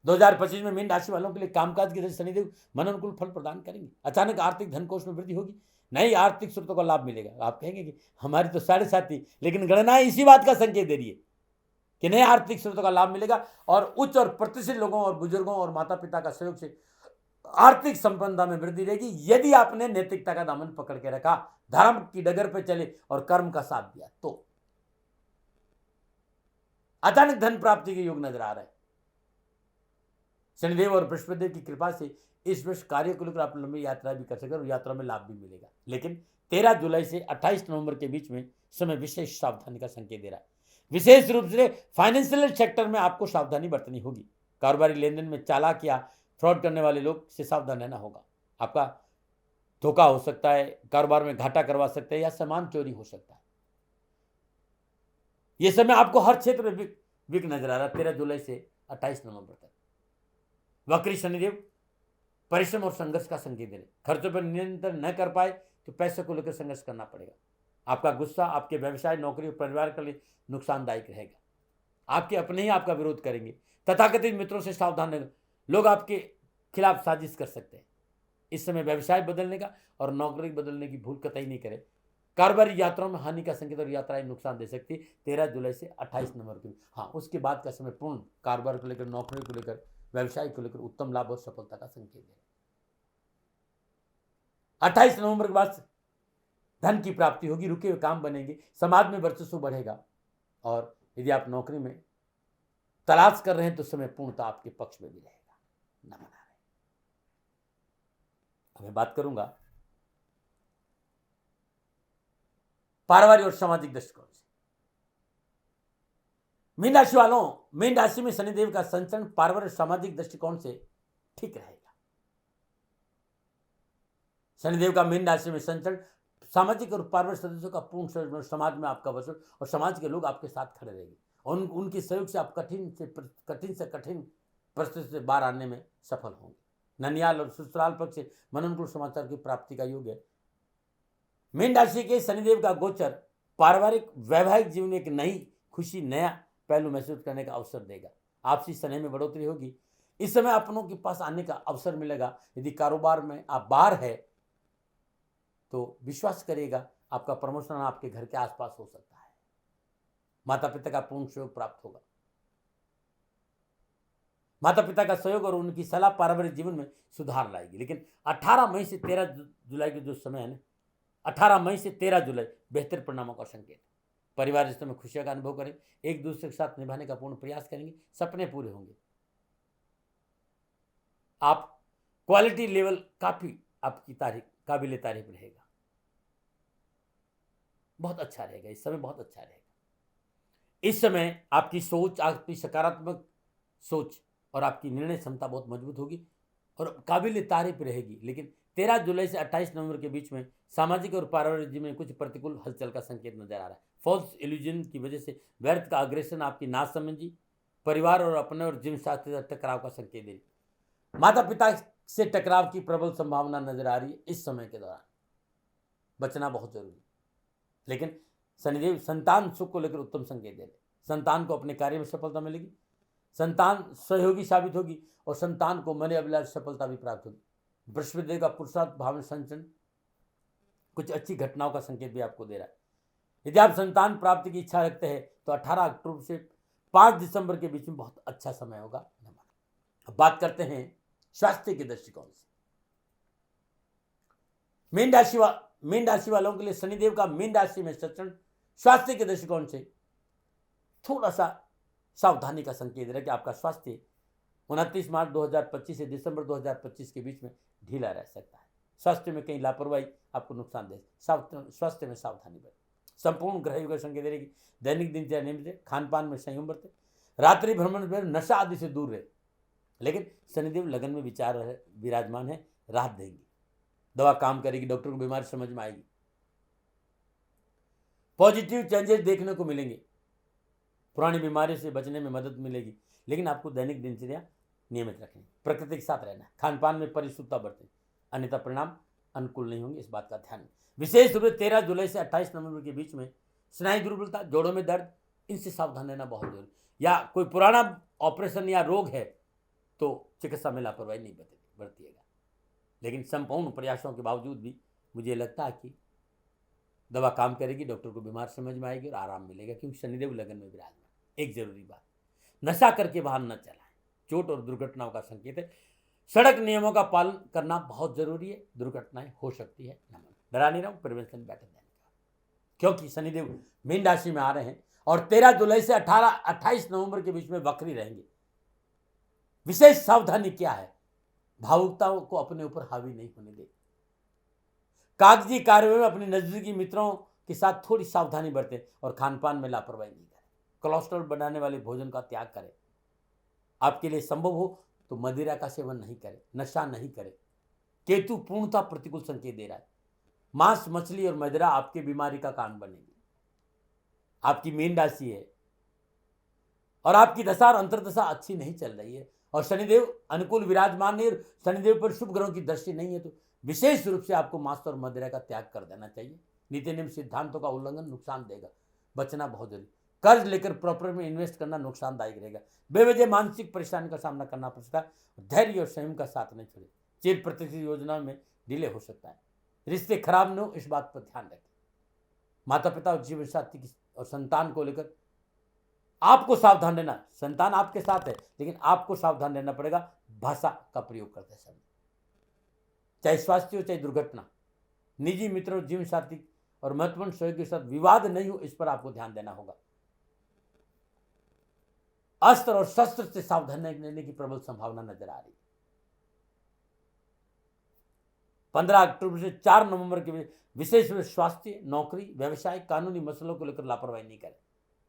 2025 में मीन राशि वालों के लिए कामकाज के शनिदेव मन अनुकूल फल प्रदान करेंगे। अचानक आर्थिक धन कोष में वृद्धि होगी, नई आर्थिक स्रोतों का लाभ मिलेगा। आप कहेंगे कि हमारी तो 7.5, लेकिन गणनाएं इसी बात का संकेत दे रही है कि नए आर्थिक स्रोतों का लाभ मिलेगा और उच्च और प्रतिष्ठित लोगों और बुजुर्गों और माता पिता का सहयोग से आर्थिक संपन्नता में वृद्धि रहेगी। यदि आपने नैतिकता का दामन पकड़ के रखा, धर्म की डगर पर चले और कर्म का साथ दिया तो अचानक धन प्राप्ति के योग नजर आ रहे हैं। शनिदेव और बृहस्पति देव की कृपा से इस वर्ष कार्य को लेकर आप लंबी यात्रा भी कर सकते और यात्रा में लाभ भी मिलेगा। लेकिन 13 जुलाई से 28 नवंबर के बीच में समय विशेष सावधानी का संकेत दे रहा है। विशेष रूप से फाइनेंशियल सेक्टर में आपको सावधानी बरतनी होगी। कारोबारी लेनदेन में चालाक या फ्रॉड करने वाले लोग से सावधान रहना होगा। आपका धोखा हो सकता है, कारोबार में घाटा करवा सकते हैं या सामान चोरी हो सकता है। यह समय आपको हर क्षेत्र में विक नजर आ रहा है। 13 जुलाई से 28 नवंबर तक वक्री शनिदेव परिश्रम और संघर्ष का संकेत दे रहे। खर्चों पर नियंत्रण न कर पाए तो पैसे को लेकर संघर्ष करना पड़ेगा। आपका गुस्सा आपके व्यवसाय, नौकरी और परिवार के लिए नुकसानदायक रहेगा। आपके अपने ही आपका विरोध करेंगे। तथाकथित मित्रों से सावधान रहें, लोग आपके खिलाफ साजिश कर सकते हैं। इस समय व्यवसाय बदलने का और नौकरी बदलने की भूल कतई नहीं करें। कारोबारी यात्राओं में हानि का संकेत और यात्राएं नुकसान दे सकती है। 13 जुलाई से 28 नवंबर की, हाँ, उसके बाद का समय पूर्ण कारोबार को लेकर, नौकरी को लेकर, व्यवसाय को लेकर उत्तम लाभ और सफलता का संकेत है। 28 नवंबर के बाद धन की प्राप्ति होगी, रुके हुए काम बनेंगे, समाज में वर्चस्व बढ़ेगा और यदि आप नौकरी में तलाश कर रहे हैं तो समय पूर्णतः आपके पक्ष में भी रहेगा। न बना रहे। अब मैं बात करूंगा पारिवारिक और सामाजिक दृष्टिकोण से। मीन राशि वालों, मीन राशि में शनिदेव का संचरण पारिवारिक सामाजिक दृष्टिकोण से ठीक रहेगा। शनिदेव का मीन राशि में संचरण सामाजिक और पारिवारिक सदस्यों का पूर्ण समाज में आपका वसूल और समाज के लोग आपके साथ खड़े रहेंगे। उनके सहयोग से आप कठिन से कठिन परिस्थिति से बाहर आने में सफल होंगे। ननियाल और ससुराल पक्ष से मन अनुकूल समाचार की प्राप्ति का योग है। मीन राशि के शनिदेव का गोचर पारिवारिक वैवाहिक जीवन में एक नई खुशी, नया पहलू महसूस करने का अवसर देगा। आपसी स्नेह में बढ़ोतरी होगी। इस समय अपनों के पास आने का अवसर मिलेगा। यदि कारोबार में आप बाहर है तो विश्वास करिएगा आपका प्रमोशन आपके घर के आसपास हो सकता है। माता पिता का पूर्ण सहयोग प्राप्त होगा। माता पिता का सहयोग और उनकी सलाह पारिवारिक जीवन में सुधार लाएगी। लेकिन 18 मई से 13 जुलाई के जो समय है ना, 18 मई से 13 जुलाई बेहतर परिणामों का संकेत। परिवार रिश्तों में खुशियों का अनुभव करें, एक दूसरे के साथ निभाने का पूर्ण प्रयास करेंगे, सपने पूरे होंगे। आप क्वालिटी लेवल काफी आपकी काबिल तारीफ रहेगा, बहुत अच्छा रहेगा। इस समय बहुत अच्छा रहेगा। इस समय आपकी सोच, आपकी सकारात्मक सोच और आपकी निर्णय क्षमता बहुत मजबूत होगी और काबिल तारीफ रहेगी। लेकिन 13 जुलाई से 28 नवंबर के बीच में सामाजिक और पारिवारिक जीवन में कुछ प्रतिकूल हलचल का संकेत नजर आ रहा है। फॉल्स इल्यूजन की वजह से व्यर्थ का अग्रेशन, आपकी नासमझी, परिवार और अपने और जीवन साथी से टकराव का संकेत दे रही। माता पिता से टकराव की प्रबल संभावना नजर आ रही है। इस समय के दौरान बचना बहुत जरूरी है। लेकिन शनिदेव संतान सुख को लेकर उत्तम संकेत दे रहे। संतान को अपने कार्य में सफलता मिलेगी, संतान सहयोगी साबित होगी और संतान को मन अभिलाष सफलता भी प्राप्त होगी। बृहस्पति का पुरुषार्थ भाव में संचन कुछ अच्छी घटनाओं का संकेत भी आपको दे रहा है। यदि आप संतान प्राप्ति की इच्छा रखते हैं तो 18 अक्टूबर से 5 दिसंबर के बीच में बहुत अच्छा समय होगा। अब बात करते हैं स्वास्थ्य के दृष्टिकोण से। मीन राशि वालों के लिए शनिदेव का मीन राशि में संचरण स्वास्थ्य के दृष्टिकोण से थोड़ा सा सावधानी का संकेत है कि आपका स्वास्थ्य 29 मार्च 2025 से दिसंबर 2025 के बीच में ढीला रह सकता है। स्वास्थ्य में कहीं लापरवाही आपको नुकसान दे। स्वास्थ्य में सावधानी बरतें। संपूर्ण ग्रह योग संकेत रहेगी। दैनिक दिनचर्या नियमित है। खान पान में संयम बरतें। रात्रि भ्रमण में नशा आदि से दूर रहे। लेकिन शनिदेव लगन में विचार विराजमान है, राहत देंगे। दवा काम करेगी, डॉक्टर को बीमारी समझ में आएगी, पॉजिटिव चेंजेस देखने को मिलेंगे, पुरानी बीमारी से बचने में मदद मिलेगी। लेकिन आपको दैनिक दिनचर्या नियमित रखनी, प्रकृति के साथ रहना, खान पान में परिशुद्धता बरतें, अन्यथा परिणाम अनुकूल नहीं होंगे। इस बात का ध्यान। विशेष रूप से 13 जुलाई से 28 नवंबर के बीच में स्नायु दुर्बलता, जोड़ों में दर्द, इनसे सावधान रहना बहुत जरूरी। या कोई पुराना ऑपरेशन या रोग है तो चिकित्सा में लापरवाही नहीं बरतिएगा। लेकिन संपूर्ण प्रयासों के बावजूद भी मुझे लगता है कि दवा काम करेगी, डॉक्टर को बीमार समझ में आएगी और आराम मिलेगा, क्योंकि शनिदेव लगन में विराजमान। एक जरूरी बात, नशा करके वाहन न चलाएं, चोट और दुर्घटनाओं का संकेत है। सड़क नियमों का पालन करना बहुत जरूरी है, दुर्घटनाएं हो सकती है। डरा नहीं रहा हूं, प्रिवेंशन बेटर देने का, क्योंकि शनिदेव मीन राशि में आ रहे हैं और 13 जुलाई से 28 नवंबर के बीच में वक्री रहेंगे। विशेष सावधानी क्या है? भावुकताओं को अपने ऊपर हावी नहीं होने दे। कागजी कार्यों में अपने नजदीकी मित्रों के साथ थोड़ी सावधानी बरतें और खान पान में लापरवाही नहीं करें। कोलेस्ट्रॉल बढ़ाने वाले भोजन का त्याग करें। आपके लिए संभव हो तो मदिरा का सेवन नहीं करें, नशा नहीं करें। केतु पूर्णतः प्रतिकूल संकेत दे रहा है। मांस, मछली और मदिरा आपकी बीमारी का कारण बनेगी। आपकी मीन राशि है और आपकी दशा और अंतर्दशा अच्छी नहीं चल रही है और शनिदेव अनुकूल विराजमान नहीं, शनिदेव पर शुभ ग्रहों की दृष्टि नहीं है, तो विशेष रूप से आपको मांस और मदिरा का त्याग कर देना चाहिए। नीति नियम सिद्धांतों का उल्लंघन नुकसान देगा, बचना बहुत जरूरी। कर्ज लेकर प्रॉपर्टी में इन्वेस्ट करना नुकसानदायक रहेगा। बेवजह मानसिक परेशानी का सामना करना पड़ सकता है। धैर्य और संयम का साथ नहीं छोड़े। चिर प्रतिष्ठित योजनाओं में डिले हो सकता है। रिश्ते खराब न हो, इस बात पर ध्यान रखें। माता पिता और जीवन साथी और संतान को लेकर आपको सावधान रहना। संतान आपके साथ है, लेकिन आपको सावधान रहना पड़ेगा भाषा का प्रयोग करते समय, चाहे स्वास्थ्य हो चाहे दुर्घटना। निजी मित्रों, जीवन साथी और महत्वपूर्ण सहयोगी के साथ विवाद नहीं हो, इस पर आपको ध्यान देना होगा। अस्त्र और शस्त्र से सावधान रहने की प्रबल संभावना नजर आ रही है। 15 अक्टूबर से 4 नवंबर के बीच विशेष रूप से स्वास्थ्य, नौकरी, व्यवसाय, कानूनी मसलों को लेकर लापरवाही नहीं करें।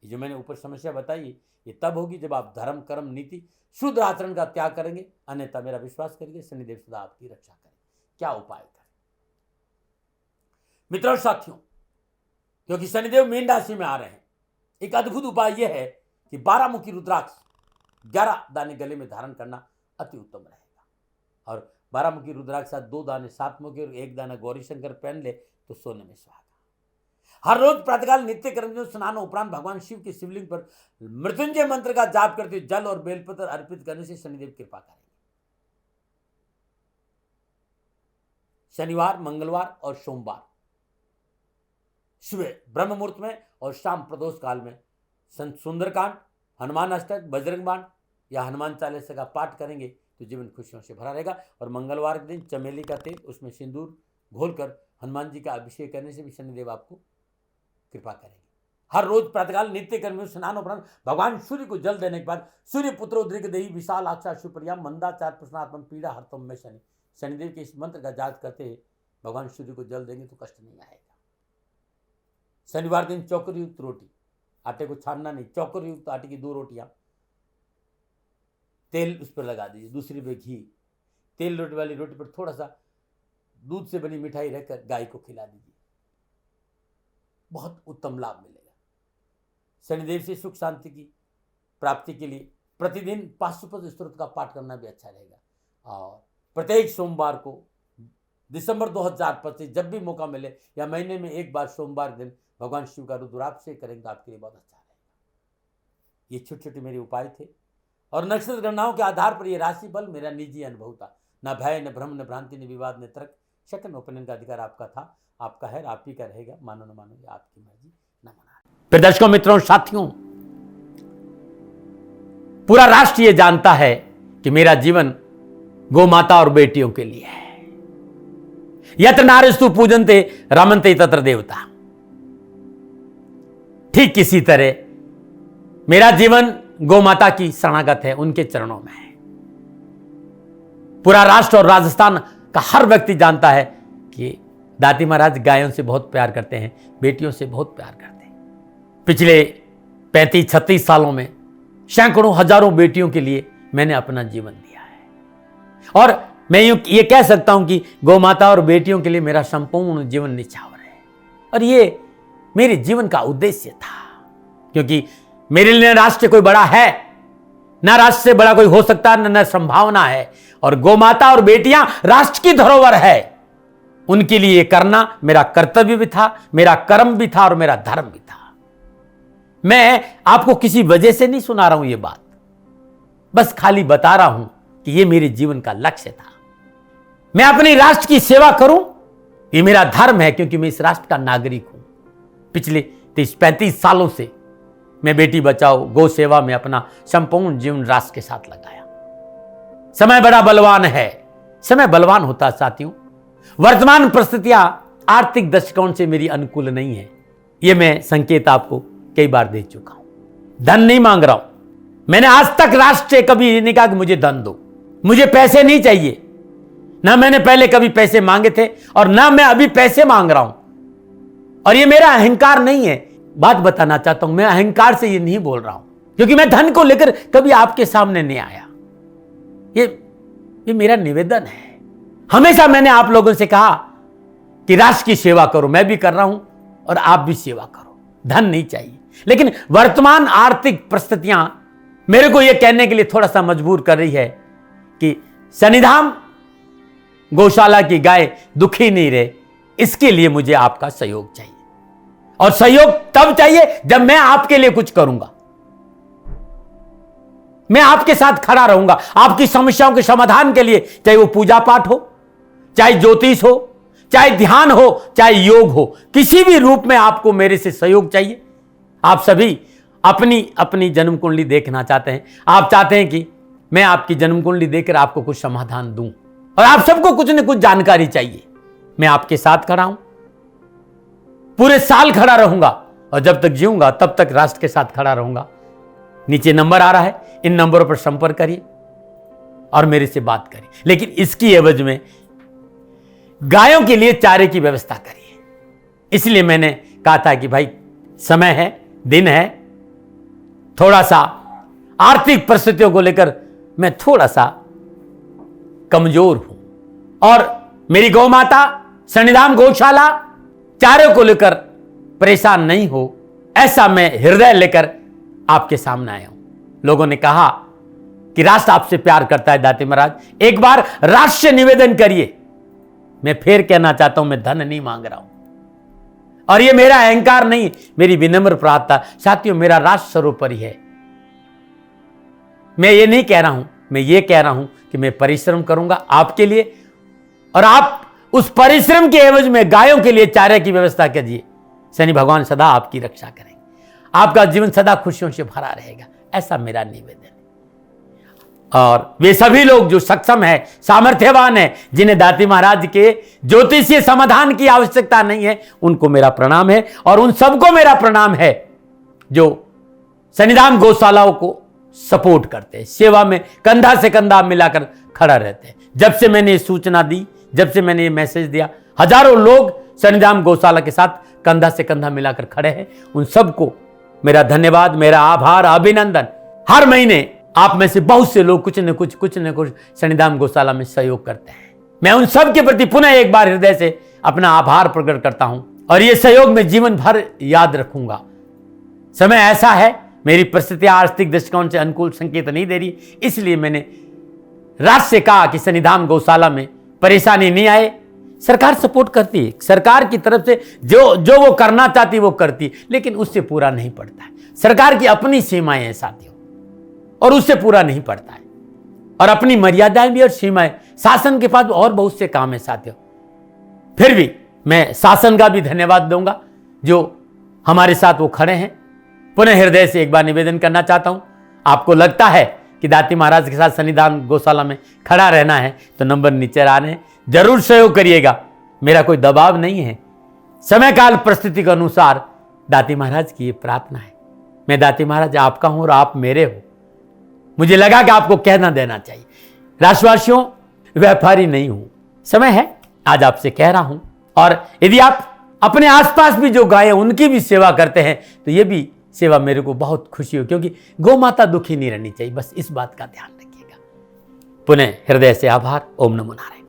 ये जो मैंने ऊपर समस्या बताई, ये तब होगी जब आप धर्म, कर्म, नीति, शुद्ध आचरण का त्याग करेंगे, अन्यथा मेरा विश्वास करिए शनिदेव सदा आपकी रक्षा करें। क्या उपाय करें मित्रों, साथियों? क्योंकि शनिदेव मीन राशि में आ रहे हैं, एक अद्भुत उपाय यह है कि 12 मुखी रुद्राक्ष 11 दाने गले में धारण करना अति उत्तम रहेगा। और 12 मुखी रुद्राक्ष साथ 2 दाने 7 मुखी और 1 दाना गौरी शंकर पहन ले तो सोने में सुहागा। हर रोज प्रातःकाल नित्य कर्म स्नान उपरांत भगवान शिव के शिवलिंग पर मृत्युंजय मंत्र का जाप करते जल और बेलपत्र अर्पित करने से शनिदेव कृपा करेंगे। शनिवार, मंगलवार और सोमवार सुबह ब्रह्म मुहूर्त में और शाम प्रदोष काल में सुंदरकांड, हनुमान अष्टक, बजरंग बाण या हनुमान चालीसा का पाठ करेंगे तो जीवन खुशियों से भरा रहेगा। और मंगलवार के दिन चमेली का तेल, उसमें सिंदूर घोलकर हनुमान जी का अभिषेक करने से भी शनिदेव आपको कृपा करेंगे। हर रोज प्रातःकाल नित्य कर्म में स्नान उपरांत भगवान सूर्य को जल देने के बाद सूर्य पुत्रो दीर्घ देही विशाल आक्षा सुप्रिया मंदाचार प्रश्नात्म पीड़ा हरतम में शनि, शनिदेव के इस मंत्र का जाप करते भगवान सूर्य को जल देंगे तो कष्ट नहीं आएगा। शनिवार दिन चौकर युक्त रोटी, आटे को छानना नहीं, चौकर युक्त आटे की 2 रोटियां, तेल उस पर लगा दीजिए, दूसरी पे घी, तेल रोटी वाली रोटी पर थोड़ा सा दूध से बनी मिठाई रखकर गाय को खिला दीजिए, बहुत उत्तम लाभ मिलेगा। शनिदेव से सुख शांति की प्राप्ति के लिए प्रतिदिन पाशुपत स्तोत्र का पाठ करना भी अच्छा रहेगा। और प्रत्येक सोमवार को दिसंबर 2025 जब भी मौका मिले या महीने में एक बार सोमवार दिन भगवान शिव का रुद्राभिषेक करेंगे तो आपके लिए बहुत अच्छा रहेगा। ये छोटे छोटे मेरे उपाय थे और नक्षत्र गणनाओं के आधार पर ये राशि बल मेरा निजी अनुभव था। न भय, न भ्रम, न भ्रांति, न विवाद, न तर्क, सेकंड ओपिनियन का अधिकार आपका था, आपका है, आप ही का रहेगा। मानो न मानो, ये आपकी मर्जी, न मना। फिर दर्शकों, मित्रों, साथियों, पूरा राष्ट्र ये जानता है कि मेरा जीवन गौ माता और बेटियों के लिए है। यत्र नारीस्तु पूजन्ते रमन्ते तत्र देवता। ठीक किसी तरह मेरा जीवन गौ माता की शरणागत है, उनके चरणों में है। पूरा राष्ट्र और राजस्थान का हर व्यक्ति जानता है कि दाती महाराज गायों से बहुत प्यार करते हैं, बेटियों से बहुत प्यार करते हैं। पिछले 35-36 सालों में सैकड़ों हजारों बेटियों के लिए मैंने अपना जीवन दिया है और मैं ये कह सकता हूं कि गौ माता और बेटियों के लिए मेरा संपूर्ण जीवन निछावर है। और ये मेरे जीवन का उद्देश्य था, क्योंकि मेरे लिए राष्ट्र कोई बड़ा है, ना राष्ट्र से बड़ा कोई हो सकता, न संभावना है। और गौ माता और बेटियां राष्ट्र की धरोहर है, उनके लिए ये करना मेरा कर्तव्य भी था, मेरा कर्म भी था और मेरा धर्म भी था। मैं आपको किसी वजह से नहीं सुना रहा हूं ये बात, बस खाली बता रहा हूं कि ये मेरे जीवन का लक्ष्य था। मैं अपने राष्ट्र की सेवा करूं, ये मेरा धर्म है, क्योंकि मैं इस राष्ट्र का नागरिक हूं। पिछले 30-35 सालों से मैं बेटी बचाओ, गौ सेवा में अपना संपूर्ण जीवन राष्ट्र के साथ लगाया। समय बड़ा बलवान है, समय बलवान होता साथियों। वर्तमान परिस्थितियां आर्थिक दृष्टिकोण से मेरी अनुकूल नहीं है, यह मैं संकेत आपको कई बार दे चुका हूं। धन नहीं मांग रहा हूं, मैंने आज तक राष्ट्र से कभी नहीं कहा कि मुझे धन दो, मुझे पैसे नहीं चाहिए। ना मैंने पहले कभी पैसे मांगे थे और ना मैं अभी पैसे मांग रहा हूं। और ये मेरा अहंकार नहीं है, बात बताना चाहता हूं, मैं अहंकार से ये नहीं बोल रहा हूं, क्योंकि मैं धन को लेकर कभी आपके सामने नहीं आया। ये मेरा निवेदन है। हमेशा मैंने आप लोगों से कहा कि राष्ट्र की सेवा करो, मैं भी कर रहा हूं और आप भी सेवा करो। धन नहीं चाहिए, लेकिन वर्तमान आर्थिक परिस्थितियां मेरे को यह कहने के लिए थोड़ा सा मजबूर कर रही है कि शनिधाम गौशाला की गाय दुखी नहीं रहे, इसके लिए मुझे आपका सहयोग चाहिए। और सहयोग तब चाहिए जब मैं आपके लिए कुछ करूंगा, मैं आपके साथ खड़ा रहूंगा आपकी समस्याओं के समाधान के लिए, चाहे वो पूजा पाठ हो, चाहे ज्योतिष हो, चाहे ध्यान हो, चाहे योग हो, किसी भी रूप में आपको मेरे से सहयोग चाहिए। आप सभी अपनी अपनी जन्म कुंडली देखना चाहते हैं, आप चाहते हैं कि मैं आपकी जन्म कुंडली देखकर आपको कुछ समाधान दूं, और आप सबको कुछ न कुछ जानकारी चाहिए। मैं आपके साथ खड़ा हूं, पूरे साल खड़ा रहूंगा और जब तक जीऊंगा तब तक राष्ट्र के साथ खड़ा रहूंगा। नीचे नंबर आ रहा है, इन नंबरों पर संपर्क करिए और मेरे से बात करिए, लेकिन इसकी एवज में गायों के लिए चारे की व्यवस्था करिए। इसलिए मैंने कहा था कि भाई समय है, दिन है, थोड़ा सा आर्थिक परिस्थितियों को लेकर मैं थोड़ा सा कमजोर हूं और मेरी गौ माता शनिधाम गौशाला चारे को लेकर परेशान नहीं हो, ऐसा मैं हृदय लेकर आपके सामने आया हूं। लोगों ने कहा कि राष्ट्र आपसे प्यार करता है दाती महाराज, एक बार राष्ट्र से निवेदन करिए। मैं फिर कहना चाहता हूं, मैं धन नहीं मांग रहा हूं और ये मेरा अहंकार नहीं, मेरी विनम्र प्रार्थना। साथियों, मेरा राष्ट्र सर्वोपरि है। मैं ये नहीं कह रहा हूं, मैं ये कह रहा हूं कि मैं परिश्रम करूंगा आपके लिए, और आप उस परिश्रम के एवज में गायों के लिए चारे की व्यवस्था कीजिए। शनि भगवान सदा आपकी रक्षा करेंगे, आपका जीवन सदा खुशियों से भरा रहेगा, ऐसा मेरा निवेदन है। और वे सभी लोग जो सक्षम है, सामर्थ्यवान है, जिन्हें दाती महाराज के ज्योतिषीय समाधान की आवश्यकता नहीं है, उनको मेरा प्रणाम है। और उन सबको मेरा प्रणाम है जो शनिधाम गौशालाओं को सपोर्ट करते हैं, सेवा में कंधा से कंधा मिलाकर खड़ा रहते हैं। जब से मैंने ये सूचना दी, जब से मैंने ये मैसेज दिया, हजारों लोग सन्निधान गौशाला के साथ कंधा से कंधा मिलाकर खड़े हैं। उन सबको मेरा धन्यवाद, मेरा आभार, अभिनंदन। हर महीने आप में से बहुत से लोग कुछ न कुछ सन्निधान गौशाला में सहयोग करते हैं। मैं उन सब के प्रति पुनः एक बार हृदय से अपना आभार प्रकट करता हूं और ये सहयोग मैं जीवन भर याद रखूंगा। समय ऐसा है, मेरी परिस्थितियां आर्थिक दृष्टिकोण से अनुकूल संकेत नहीं दे रही, इसलिए मैंने राज से कहा कि सन्निधान गौशाला में परेशानी नहीं आए। सरकार सपोर्ट करती है, सरकार की तरफ से जो वो करना चाहती वो करती, लेकिन उससे पूरा नहीं पड़ता है। सरकार की अपनी सीमाएं हैं साथियों, और उससे पूरा नहीं पड़ता है, और अपनी मर्यादाएं भी और सीमाएं। शासन के पास और बहुत से काम है साथियों। फिर भी मैं शासन का भी धन्यवाद दूंगा जो हमारे साथ वो खड़े हैं। पुनः हृदय से एक बार निवेदन करना चाहता हूं, आपको लगता है कि दाती महाराज के साथ सन्निधान गौशाला में खड़ा रहना है तो नंबर नीचे आ रहे हैं, जरूर सहयोग करिएगा। मेरा कोई दबाव नहीं है, समय काल परिस्थिति के अनुसार दाती महाराज की ये प्रार्थना है। मैं दाती महाराज आपका हूं और आप मेरे हो। मुझे लगा कि आपको कहना देना चाहिए। राशिवासियों, व्यापारी नहीं हूं, समय है आज आपसे कह रहा हूं। और यदि आप अपने आसपास भी जो गाय उनकी भी सेवा करते हैं तो ये भी सेवा मेरे को बहुत खुशी हो, क्योंकि गौ माता दुखी नहीं रहनी चाहिए। बस इस बात का ध्यान रखिएगा। पुनः हृदय से आभार। ओम नमो नारायण।